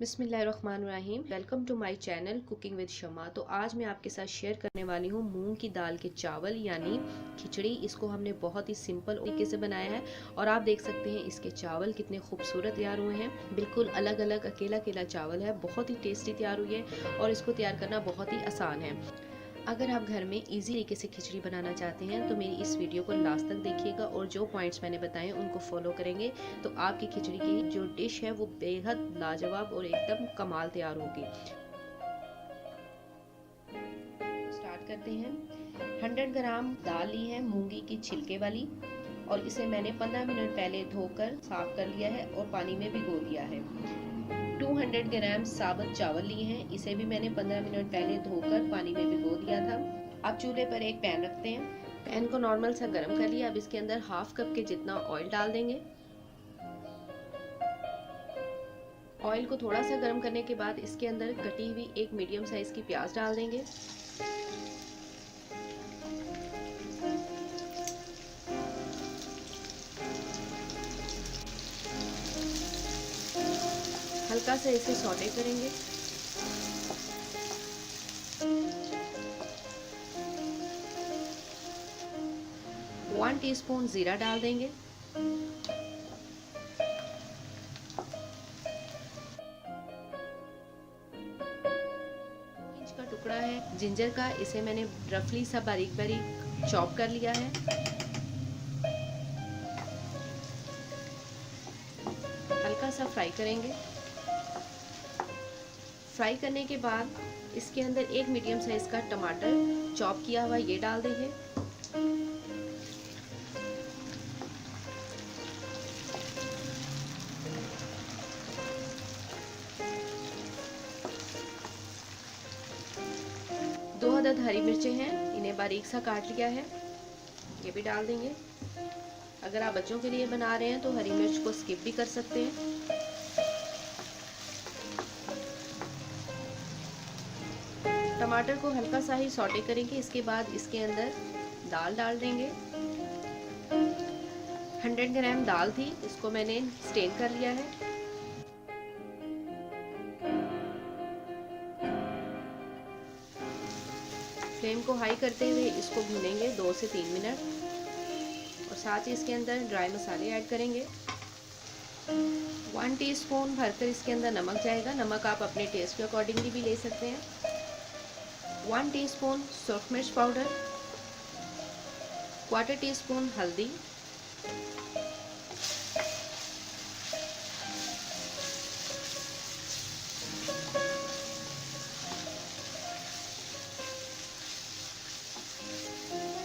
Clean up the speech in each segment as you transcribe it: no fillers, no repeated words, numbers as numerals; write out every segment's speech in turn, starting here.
बिस्मिल्लाहिर्रहमानिर्रहीम। Welcome to my channel cooking with Shama. तो आज मैं आपके साथ शेयर करने वाली हूँ मूंग की दाल के चावल यानी खिचड़ी। इसको हमने बहुत ही सिंपल तरीके से बनाया है और आप देख सकते हैं इसके चावल कितने खूबसूरत तैयार हुए हैं। बिल्कुल अलग अलग अकेला अकेला चावल है, बहुत ही टेस्टी तैयार हुई है और इसको तैयार करना बहुत ही आसान है। अगर आप घर में इजी तरीके से खिचड़ी बनाना चाहते हैं तो मेरी इस वीडियो को लास्ट तक देखिएगा और जो पॉइंट्स मैंने बताए उनको फॉलो करेंगे तो आपकी खिचड़ी की जो डिश है वो बेहद लाजवाब और एकदम कमाल तैयार होगी। स्टार्ट करते हैं। 100 ग्राम दाल ली है मूंगी की छिलके वाली और इसे मैंने 15 मिनट पहले धोकर साफ कर लिया है और पानी में भिगो दिया है। 200 ग्राम साबुत चावल लिए हैं, इसे भी मैंने 15 मिनट पहले धोकर पानी में भिगो दिया था। अब चूल्हे पर एक पैन रखते हैं। पैन को नॉर्मल सा गर्म कर लिया। अब इसके अंदर हाफ कप के जितना ऑयल डाल देंगे। ऑयल को थोड़ा सा गर्म करने के बाद इसके अंदर कटी हुई एक मीडियम साइज की प्याज डाल देंगे। हल्का सा इसे सौटे करेंगे। वन टीस्पून जीरा डाल देंगे। इंच का टुकड़ा है जिंजर का, इसे मैंने रफली सा बारीक बारीक चॉप कर लिया है। हल्का सा फ्राई करेंगे। फ्राई करने के बाद इसके अंदर एक मीडियम साइज का टमाटर चॉप किया हुआ ये डाल देंगे। दो अदद हरी मिर्चें हैं, इन्हें बारीक सा काट लिया है, ये भी डाल देंगे। अगर आप बच्चों के लिए बना रहे हैं तो हरी मिर्च को स्किप भी कर सकते हैं। टमाटर को हल्का सा ही सौटे करेंगे। इसके बाद इसके अंदर दाल डाल देंगे। 100 ग्राम दाल थी, इसको मैंने स्टेन कर लिया है। फ्लेम को हाई करते हुए इसको भूनेंगे 2 से 3 मिनट और साथ ही इसके अंदर ड्राई मसाले ऐड करेंगे। 1 टीस्पून भरकर इसके अंदर नमक जाएगा। नमक आप अपने टेस्ट के अकॉर्डिंगली भी ले सकते हैं। 1 टीस्पून सूरख मिर्च पाउडर, 1/4 टीस्पून हल्दी,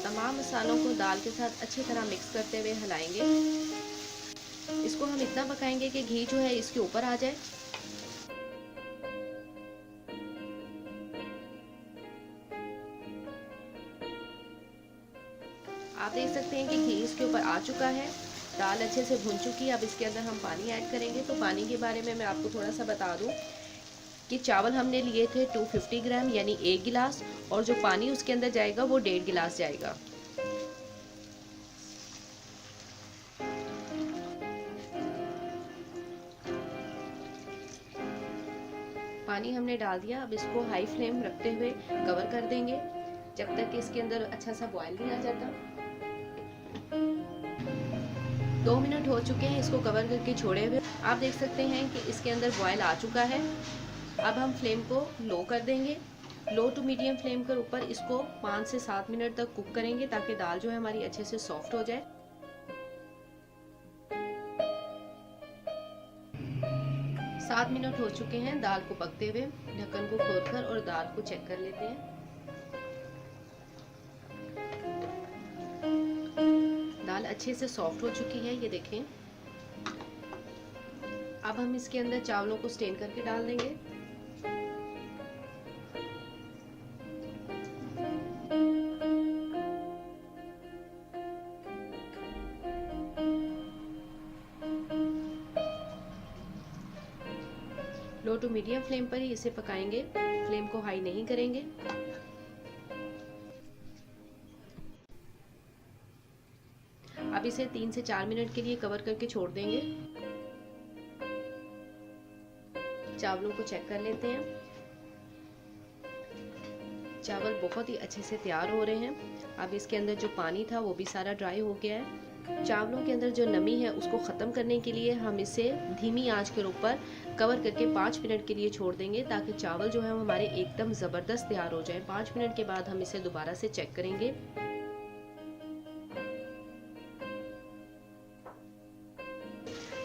तमाम मसालों को दाल के साथ अच्छी तरह मिक्स करते हुए हिलाएंगे। इसको हम इतना पकाएंगे कि घी जो है इसके ऊपर आ जाए। आप देख सकते हैं कि घी इसके ऊपर आ चुका है, दाल अच्छे से भुन चुकी है। अब इसके अंदर हम पानी ऐड करेंगे। तो पानी के बारे में मैं आपको थोड़ा सा बता दूं कि चावल हमने लिए थे 250 ग्राम यानी 1 गिलास और जो पानी उसके अंदर जाएगा वो 1.5 गिलास जाएगा। पानी हमने डाल दिया। अब इसको हाई फ्लेम रखते हुए कवर कर देंगे जब तक कि इसके अंदर अच्छा सा बॉयल नहीं आ जाता। 2 मिनट हो चुके हैं इसको कवर करके छोड़े हुए। आप देख सकते हैं कि इसके अंदर बॉयल आ चुका है। अब हम फ्लेम को लो कर देंगे। लो टू मीडियम फ्लेम कर ऊपर इसको 5 से 7 मिनट तक कुक करेंगे ताकि दाल जो है हमारी अच्छे से सॉफ्ट हो जाए। 7 मिनट हो चुके हैं दाल को पकते हुए। ढक्कन को खोलकर और दाल को चेक कर लेते हैं। दाल अच्छे से सॉफ्ट हो चुकी है, ये देखें। अब हम इसके अंदर चावलों को स्टेन करके डाल देंगे। लो टू मीडियम फ्लेम पर ही इसे पकाएंगे, फ्लेम को हाई नहीं करेंगे। अब इसे 3 से 4 मिनट के लिए कवर करके छोड़ देंगे। चावलों को चेक कर लेते हैं। चावल बहुत ही अच्छे से तैयार हो रहे हैं। अब इसके अंदर जो पानी था वो भी सारा ड्राई हो गया है। चावलों के अंदर जो नमी है उसको ख़त्म करने के लिए हम इसे धीमी आंच के ऊपर कवर करके 5 मिनट के लिए छोड़ देंगे, ताकि चावल जो है वो हमारे एकदम ज़बरदस्त तैयार हो जाए। 5 मिनट के बाद हम इसे दोबारा से चेक करेंगे।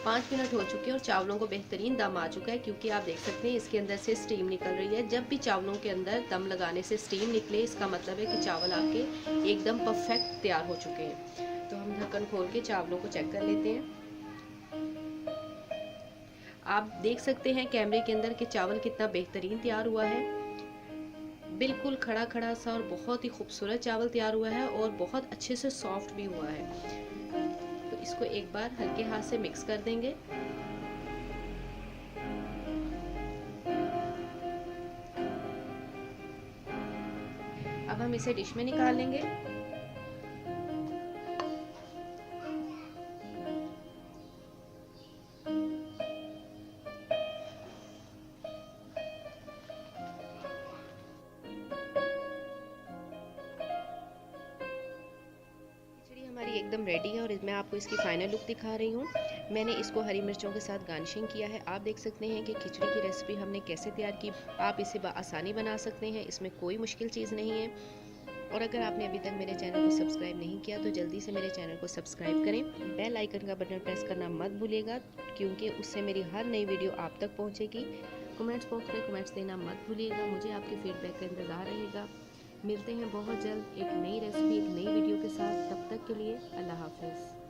5 मिनट हो चुके हैं और चावलों को बेहतरीन दम आ चुका है, क्योंकि आप देख सकते हैं इसके अंदर से स्टीम निकल रही है। जब भी चावलों के अंदर दम लगाने से स्टीम निकले, इसका मतलब है कि चावल आपके एकदम परफेक्ट तैयार हो चुके हैं। तो हम ढक्कन खोल के चावलों को चेक कर लेते हैं। आप देख सकते हैं कैमरे के अंदर कि चावल कितना बेहतरीन तैयार हुआ है। बिल्कुल खड़ा खड़ा सा और बहुत ही खूबसूरत चावल तैयार हुआ है और बहुत अच्छे से सॉफ्ट भी हुआ है। तो इसको एक बार हल्के हाथ से मिक्स कर देंगे। अब हम इसे डिश में निकाल लेंगे। हमारी एकदम रेडी है और मैं आपको इसकी फाइनल लुक दिखा रही हूँ। मैंने इसको हरी मिर्चों के साथ गार्निशिंग किया है। आप देख सकते हैं कि खिचड़ी की रेसिपी हमने कैसे तैयार की। आप इसे आसानी बना सकते हैं, इसमें कोई मुश्किल चीज़ नहीं है। और अगर आपने अभी तक मेरे चैनल को सब्सक्राइब नहीं किया तो जल्दी से मेरे चैनल को सब्सक्राइब करें। बेल आइकन का बटन प्रेस करना मत भूलिएगा, क्योंकि उससे मेरी हर नई वीडियो आप तक पहुँचेगी। कमेंट्स बॉक्स में कमेंट्स देना मत भूलिएगा। मुझे आपके फीडबैक का इंतज़ार रहेगा। मिलते हैं बहुत जल्द एक नई रेसिपी, एक नई वीडियो के साथ। तब तक के लिए अल्लाह हाफिज़।